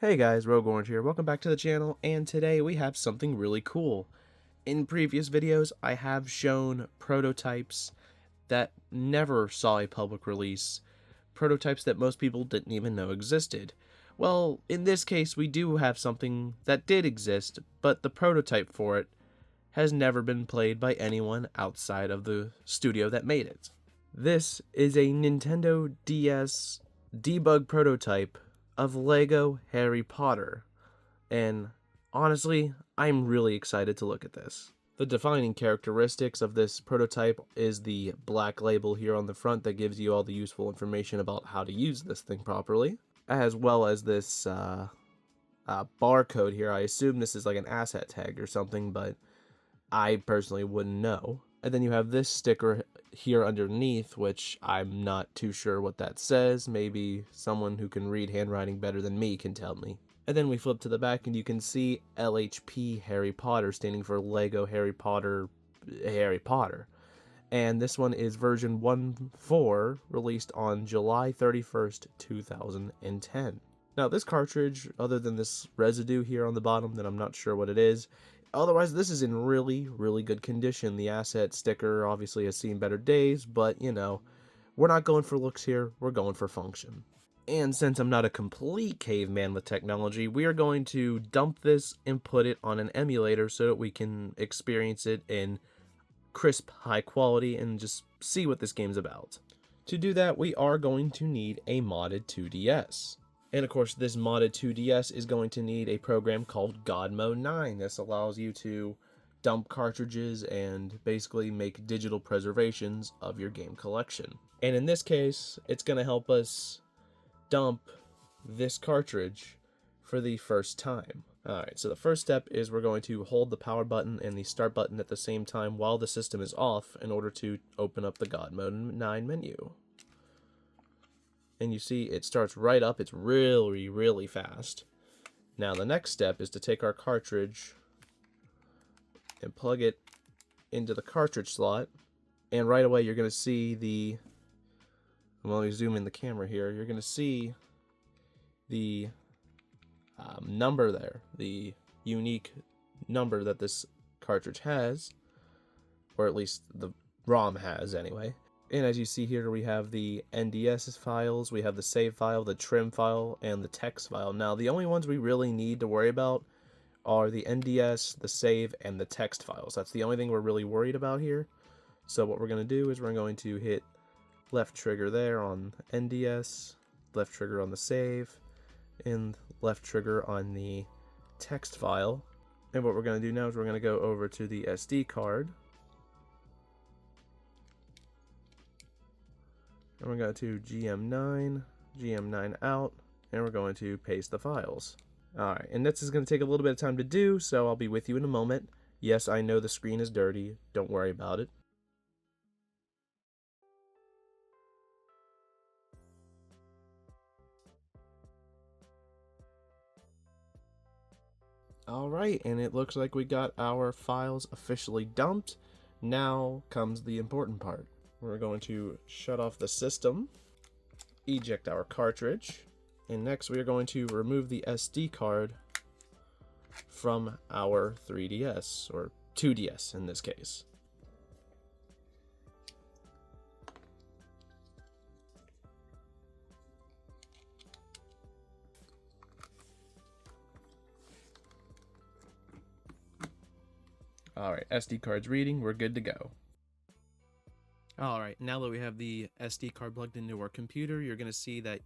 Hey guys, Rogue Orange here. Welcome back to the channel, and today we have something really cool. In previous videos, I have shown prototypes that never saw a public release, prototypes that most people didn't even know existed. Well, in this case, we do have something that did exist, but the prototype for it has never been played by anyone outside of the studio that made it. This is a Nintendo DS debug prototype of Lego Harry Potter, and honestly, I'm really excited to look at this. The defining characteristics of this prototype is the black label here on the front that gives you all the useful information about how to use this thing properly, as well as this barcode here. I assume this is like an asset tag or something, but I personally wouldn't know. And then you have this sticker here underneath, which I'm not too sure what that says. Maybe someone who can read handwriting better than me can tell me. And then we flip to the back and you can see LHP Harry Potter, standing for Lego Harry Potter Harry Potter. And this one is version 1.4, released on July 31st, 2010. Now this cartridge, other than this residue here on the bottom that I'm not sure what it is, otherwise this is in really good condition. The asset sticker obviously has seen better days, but you know, we're not going for looks here, we're going for function. And since I'm not a complete caveman with technology, we are going to dump this and put it on an emulator so that we can experience it in crisp, high quality, and just see what this game's about. To do that, we are going to need a modded 2DS. And of course, this modded 2DS is going to need a program called Godmo 9. This allows you to dump cartridges and basically make digital preservations of your game collection. And in this case, it's going to help us dump this cartridge for the first time. Alright, so the first step is we're going to hold the power button and the start button at the same time while the system is off in order to open up the Godmo 9 menu. And you see it starts right up. It's really fast. Now the next step is to take our cartridge and plug it into the cartridge slot, and right away you're going to see the, well, let me zoom in the camera here, you're going to see the number there, the unique number that this cartridge has, or at least the ROM has anyway. And as you see here, we have the NDS files, we have the save file, the trim file, and the text file. Now, the only ones we really need to worry about are the NDS, the save, and the text files. That's the only thing we're really worried about here. So what we're going to do is we're going to hit left trigger there on NDS, left trigger on the save, and left trigger on the text file. And what we're going to do now is we're going to go over to the SD card. And we're going to GM9, GM9 out, and we're going to paste the files. Alright, and this is going to take a little bit of time to do, so I'll be with you in a moment. Yes, I know the screen is dirty, don't worry about it. Alright, and it looks like we got our files officially dumped. Now comes the important part. We're going to shut off the system, eject our cartridge, and next we are going to remove the SD card from our 3DS, or 2DS in this case. Alright, SD card's reading, we're good to go. Alright, now that we have the SD card plugged into our computer, you're going to see that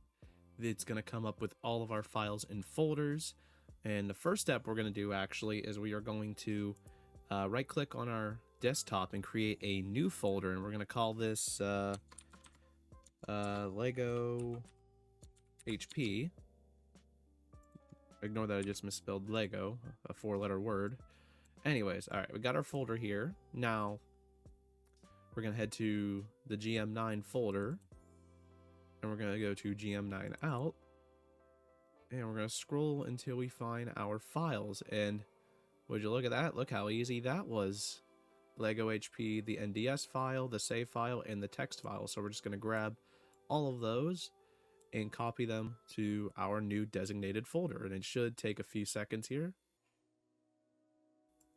it's going to come up with all of our files in folders. And the first step we're going to do actually is we are going to right click on our desktop and create a new folder, and we're going to call this Lego HP. Ignore that I just misspelled Lego, a 4-letter word. Anyways, alright, we got our folder here. Now we're going to head to the GM9 folder, and we're going to go to GM9 out, and we're going to scroll until we find our files. And would you look at that? Look how easy that was. Lego HP, the NDS file, the save file, and the text file. So we're just going to grab all of those, and copy them to our new designated folder. And it should take a few seconds here.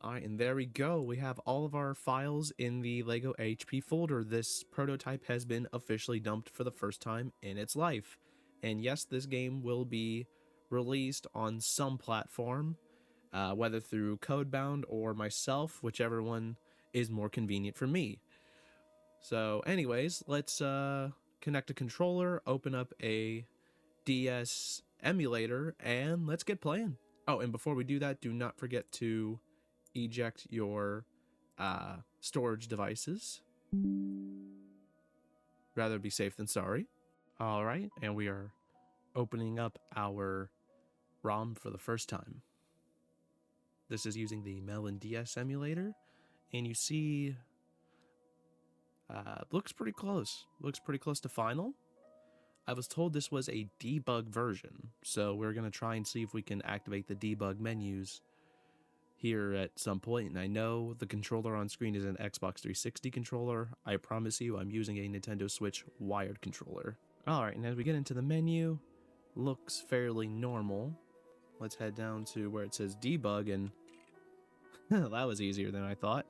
All right, and there we go. We have all of our files in the Lego HP folder. This prototype has been officially dumped for the first time in its life. And yes, this game will be released on some platform, whether through Codebound or myself, whichever one is more convenient for me. So anyways, let's connect a controller, open up a DS emulator, and let's get playing. Oh, and before we do that, do not forget to eject your storage devices. Rather be safe than sorry. All right, and we are opening up our ROM for the first time. This is using the Melon DS emulator, and you see looks pretty close. Looks pretty close to final. I was told this was a debug version, so we're going to try and see if we can activate the debug menus here at some point. And I know the controller on screen is an Xbox 360 controller. I promise you I'm using a Nintendo Switch wired controller. Alright, and as we get into the menu, looks fairly normal. Let's head down to where it says debug, and that was easier than I thought.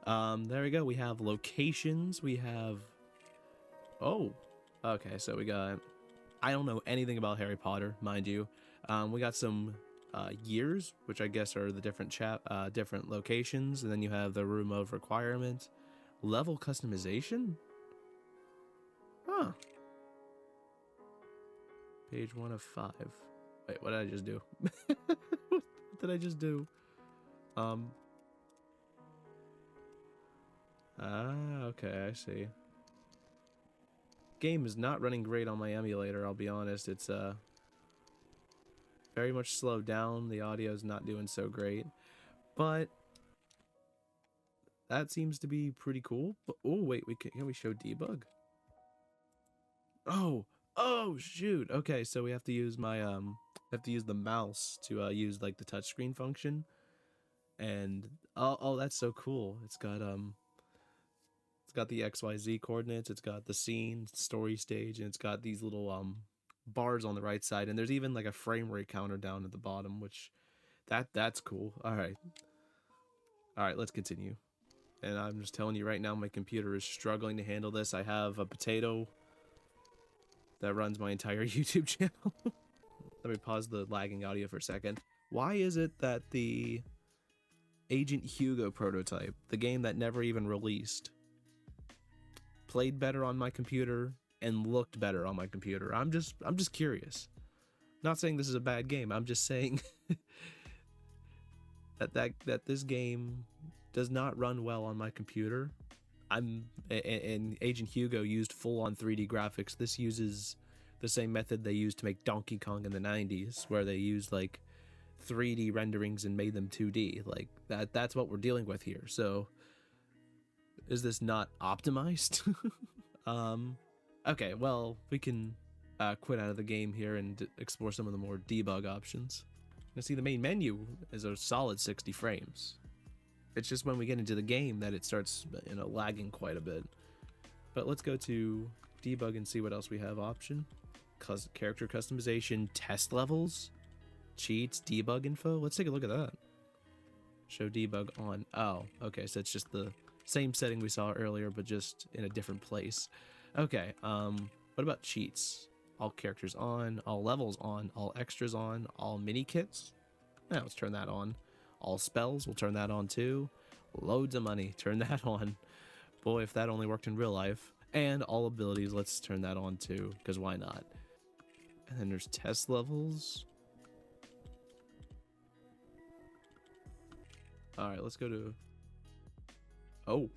There we go. We have locations. We have... Oh, okay, so we got... I don't know anything about Harry Potter, mind you. We got some years, which I guess are the different locations, and then you have the room of requirement. Level customization? Huh. Page 1 of 5. Wait, what did I just do? What did I just do? Okay, I see. Game is not running great on my emulator, I'll be honest. It's very much slowed down. The audio is not doing so great, but that seems to be pretty cool. But oh wait, can we show debug? Oh shoot. Okay, so we have to use my the mouse to use like the touchscreen function. And oh, that's so cool. It's got the XYZ coordinates, it's got the scene, story stage, and it's got these little bars on the right side, and there's even like a frame rate counter down at the bottom, which that's cool. All right, let's continue. And I'm just telling you right now, my computer is struggling to handle this. I have a potato that runs my entire YouTube channel. Let me pause the lagging audio for a second. Why is it that the Agent Hugo prototype, the game that never even released, played better on my computer and looked better on my computer? I'm just curious. Not saying this is a bad game. I'm just saying that this game does not run well on my computer. And Agent Hugo used full-on 3D graphics. This uses the same method they used to make Donkey Kong in the 90s, where they used like 3D renderings and made them 2D. Like that's what we're dealing with here. So is this not optimized? Okay, well, we can quit out of the game here and explore some of the more debug options. Now see, the main menu is a solid 60 frames. It's just when we get into the game that it starts, lagging quite a bit. But let's go to debug and see what else we have option. Character customization, test levels, cheats, debug info. Let's take a look at that. Show debug on. Oh, okay, so it's just the same setting we saw earlier, but just in a different place. Okay, what about cheats? All characters on, all levels on, all extras on, all mini kits. Now let's turn that on. All spells, we'll turn that on too. Loads of money, turn that on. Boy, if that only worked in real life. And all abilities, let's turn that on too, because why not? And then there's test levels. Alright, let's go to... Oh.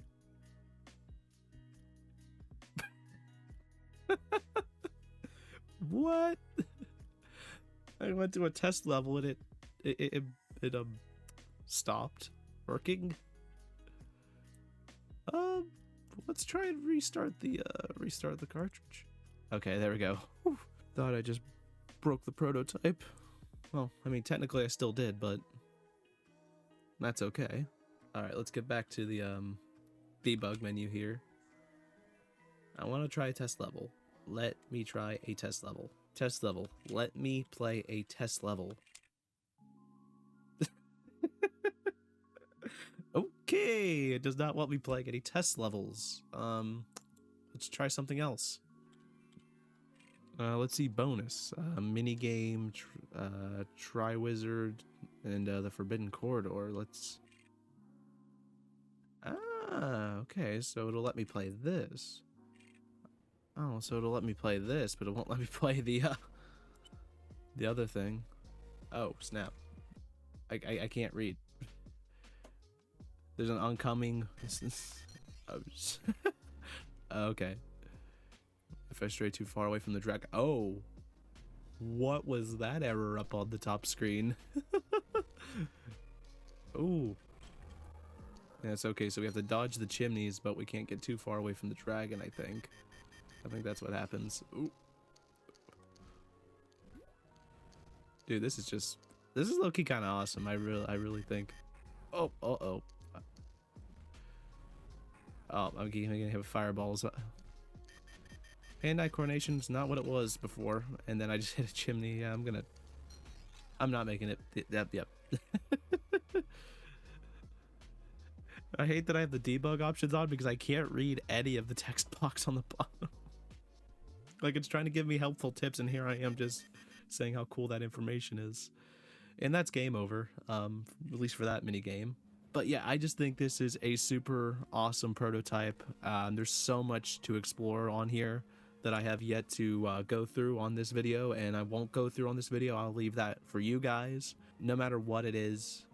What? I went to a test level and it stopped working. Let's try and restart the cartridge. Okay, there we go. Whew. Thought I just broke the prototype. Well, I mean, technically I still did, but that's okay. All right, let's get back to the debug menu here. I want to try a test level. Let me try a test level. Test level. Let me play a test level. Okay, it does not want me playing any test levels. Let's try something else. Let's see bonus. Minigame, Triwizard, and the Forbidden Corridor. Let's... Ah, okay, so it'll let me play this. Oh, so it'll let me play this, but it won't let me play the other thing. Oh, snap. I can't read. There's an oncoming... Okay. If I stray too far away from the dragon... Oh! What was that error up on the top screen? Ooh. Yeah, it's okay, so we have to dodge the chimneys, but we can't get too far away from the dragon, I think. I think that's what happens. Ooh. Dude, this is low-key kind of awesome. I really think. Oh, uh-oh. Oh, I'm gonna have fireballs. Hand-eye coordination's not what it was before, and then I just hit a chimney. Yeah, I'm not making it. Yep. I hate that I have the debug options on because I can't read any of the text box on the bottom. Like, it's trying to give me helpful tips, and here I am just saying how cool that information is. And that's game over, at least for that mini game. But yeah, I just think this is a super awesome prototype. There's so much to explore on here that I have yet to go through on this video, and I won't go through on this video. I'll leave that for you guys. No matter what it is,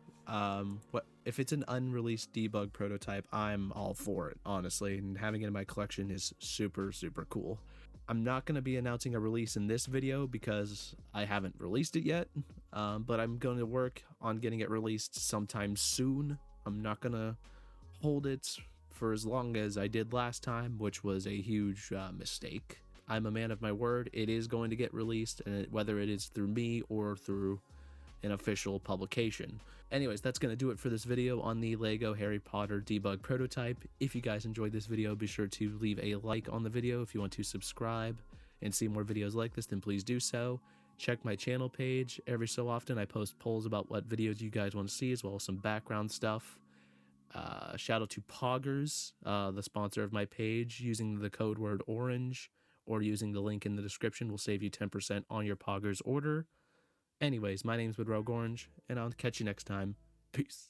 if it's an unreleased debug prototype, I'm all for it, honestly, and having it in my collection is super cool. I'm not going to be announcing a release in this video because I haven't released it yet, but I'm going to work on getting it released sometime soon. I'm not going to hold it for as long as I did last time, which was a huge mistake. I'm a man of my word. It is going to get released, and whether it is through me or through an official publication. Anyways, that's going to do it for this video on the LEGO Harry Potter debug prototype. If you guys enjoyed this video, be sure to leave a like on the video. If you want to subscribe and see more videos like this, then please do so. Check my channel page. Every so often I post polls about what videos you guys want to see, as well as some background stuff. Shout out to Poggers, the sponsor of my page. Using the code word orange or using the link in the description will save you 10% on your Poggers order. Anyways, my name's Woodrow Orange, and I'll catch you next time. Peace.